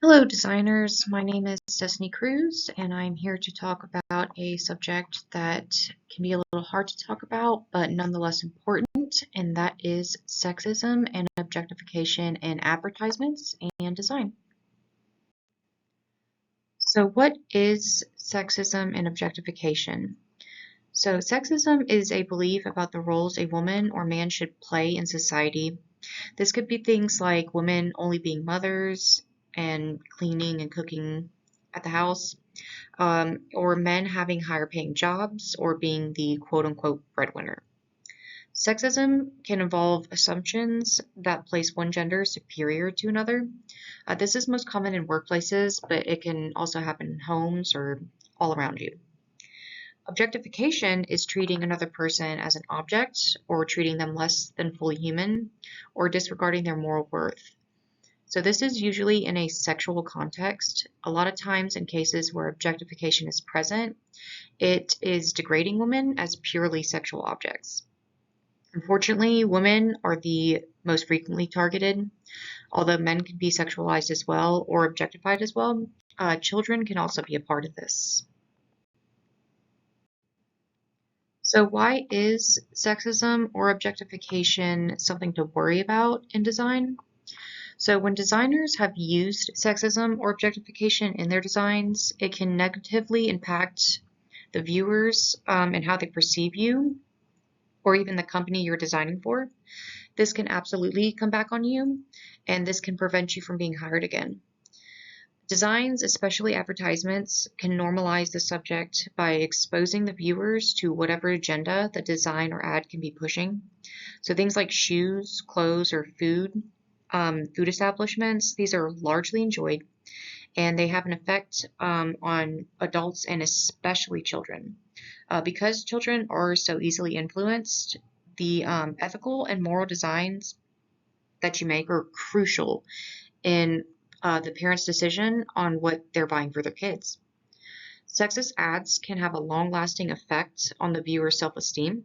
Hello, designers. My name is Destiny Cruz, and I'm here to talk about a subject that can be a little hard to talk about, but nonetheless important, and that is sexism and objectification in advertisements and design. So, what is sexism and objectification? So, sexism is a belief about the roles a woman or man should play in society. This could be things like women only being mothers and cleaning and cooking at the house, or men having higher paying jobs or being the quote unquote breadwinner. Sexism can involve assumptions that place one gender superior to another. This is most common in workplaces, but it can also happen in homes or all around you. Objectification is treating another person as an object or treating them less than fully human or disregarding their moral worth. So this is usually in a sexual context. A lot of times in cases where objectification is present, it is degrading women as purely sexual objects. Unfortunately, women are the most frequently targeted, although men can be sexualized as well or objectified as well. Children can also be a part of this. So why is sexism or objectification something to worry about in design? So when designers have used sexism or objectification in their designs, it can negatively impact the viewers and how they perceive you or even the company you're designing for. This can absolutely come back on you, and this can prevent you from being hired again. Designs, especially advertisements, can normalize the subject by exposing the viewers to whatever agenda the design or ad can be pushing. So things like shoes, clothes, or food establishments, these are largely enjoyed, and they have an effect on adults and especially children. Because children are so easily influenced, the ethical and moral designs that you make are crucial in the parent's decision on what they're buying for their kids. Sexist ads can have a long-lasting effect on the viewer's self-esteem.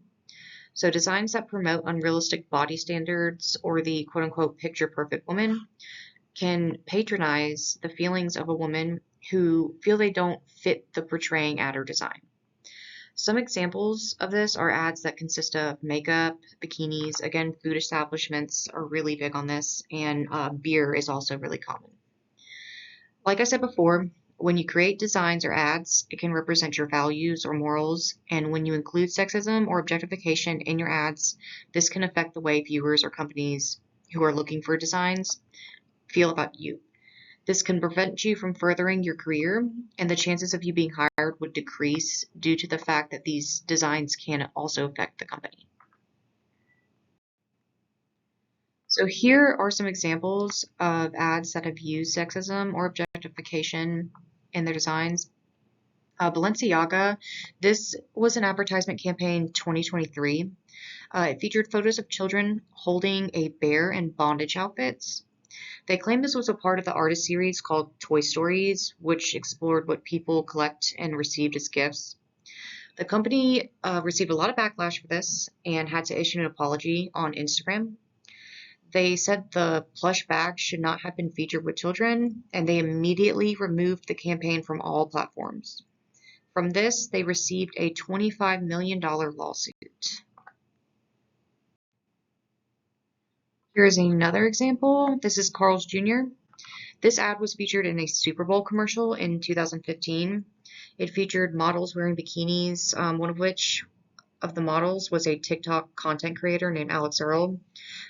So designs that promote unrealistic body standards or the quote-unquote picture-perfect woman can patronize the feelings of a woman who feel they don't fit the portraying ad or design. Some examples of this are ads that consist of makeup, bikinis. Again, food establishments are really big on this, and beer is also really common. Like I said before, when you create designs or ads, it can represent your values or morals, and when you include sexism or objectification in your ads, this can affect the way viewers or companies who are looking for designs feel about you. This can prevent you from furthering your career, and the chances of you being hired would decrease due to the fact that these designs can also affect the company. So here are some examples of ads that have used sexism or objectification in their designs. Balenciaga, this was an advertisement campaign 2023. It featured photos of children holding a bear in bondage outfits. They claimed this was a part of the artist series called Toy Stories, which explored what people collect and received as gifts. The company received a lot of backlash for this and had to issue an apology on Instagram. They said the plush bag should not have been featured with children, and they immediately removed the campaign from all platforms. From this, they received a $25 million lawsuit. Here is another example. This is Carl's Jr. This ad was featured in a Super Bowl commercial in 2015. It featured models wearing bikinis, one of which of the models was a TikTok content creator named Alex Earl.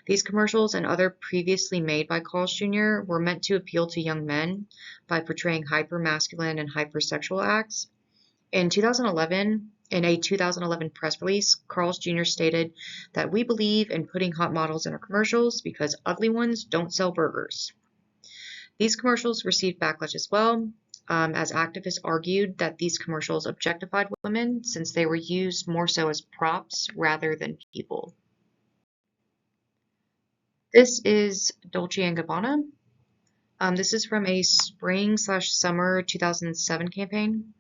These commercials and other previously made by Carl's Jr. were meant to appeal to young men by portraying hyper-masculine and hypersexual acts. In a 2011 press release, Carl's Jr. stated that we believe in putting hot models in our commercials because ugly ones don't sell burgers. These commercials received backlash as well, as activists argued that these commercials objectified women since they were used more so as props rather than people. This is Dolce & Gabbana. This is from a spring/summer 2007 campaign.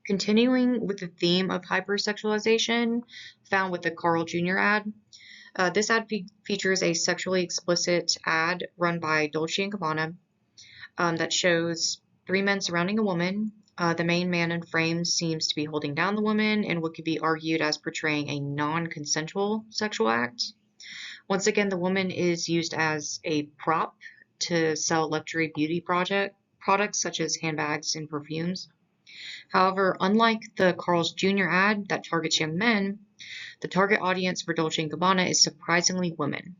Continuing with the theme of hypersexualization found with the Carl Jr. ad, this ad features a sexually explicit ad run by Dolce & Gabbana. that shows three men surrounding a woman. The main man in frame seems to be holding down the woman in what could be argued as portraying a non-consensual sexual act. Once again, the woman is used as a prop to sell luxury beauty products such as handbags and perfumes. However, unlike the Carl's Jr. ad that targets young men, the target audience for Dolce & Gabbana is surprisingly women.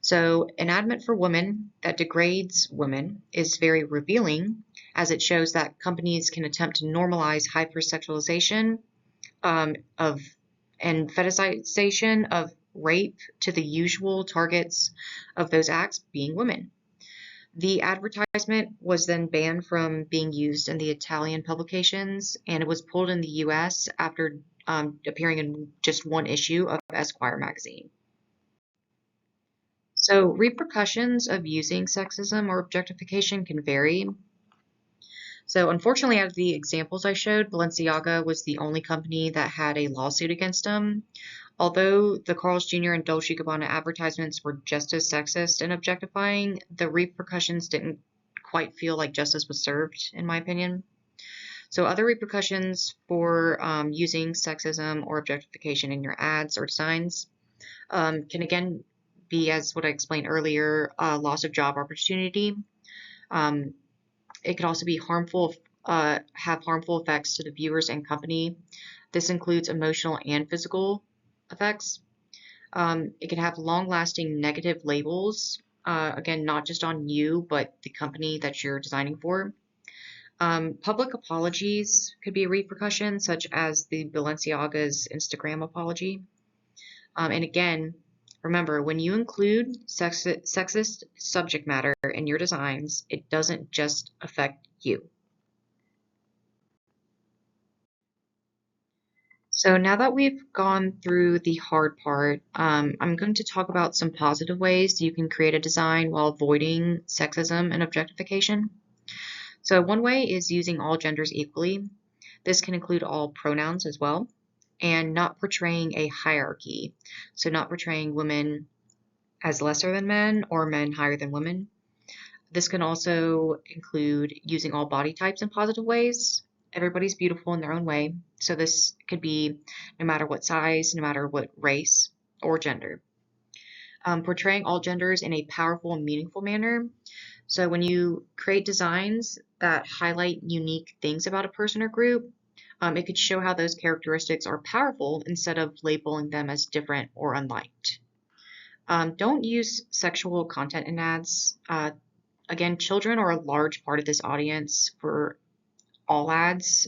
So an ad meant for women that degrades women is very revealing, as it shows that companies can attempt to normalize hypersexualization of and fetishization of rape to the usual targets of those acts being women. The advertisement was then banned from being used in the Italian publications, and it was pulled in the US after appearing in just one issue of Esquire magazine. So repercussions of using sexism or objectification can vary. So unfortunately, out of the examples I showed, Balenciaga was the only company that had a lawsuit against them. Although the Carl's Jr. and Dolce & Gabbana advertisements were just as sexist and objectifying, the repercussions didn't quite feel like justice was served, in my opinion. So other repercussions for using sexism or objectification in your ads or designs can again be, as what I explained earlier, loss of job opportunity. It could also be harmful, have harmful effects to the viewers and company. This includes emotional and physical effects. It can have long-lasting negative labels, again, not just on you, but the company that you're designing for. Public apologies could be a repercussion, such as the Balenciaga's Instagram apology. And again, remember, when you include sexist subject matter in your designs, it doesn't just affect you. So now that we've gone through the hard part, I'm going to talk about some positive ways you can create a design while avoiding sexism and objectification. So one way is using all genders equally. This can include all pronouns as well, and not portraying a hierarchy. So not portraying women as lesser than men or men higher than women. This can also include using all body types in positive ways. Everybody's beautiful in their own way. So this could be no matter what size, no matter what race or gender. Portraying all genders in a powerful and meaningful manner. So when you create designs that highlight unique things about a person or group, it could show how those characteristics are powerful instead of labeling them as different or unliked. Don't use sexual content in ads. Again, children are a large part of this audience for all ads.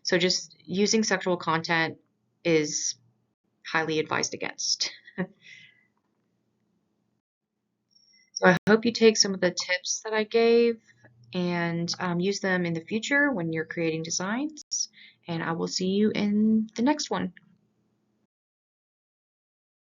So just using sexual content is highly advised against. So I hope you take some of the tips that I gave and use them in the future when you're creating designs. And I will see you in the next one.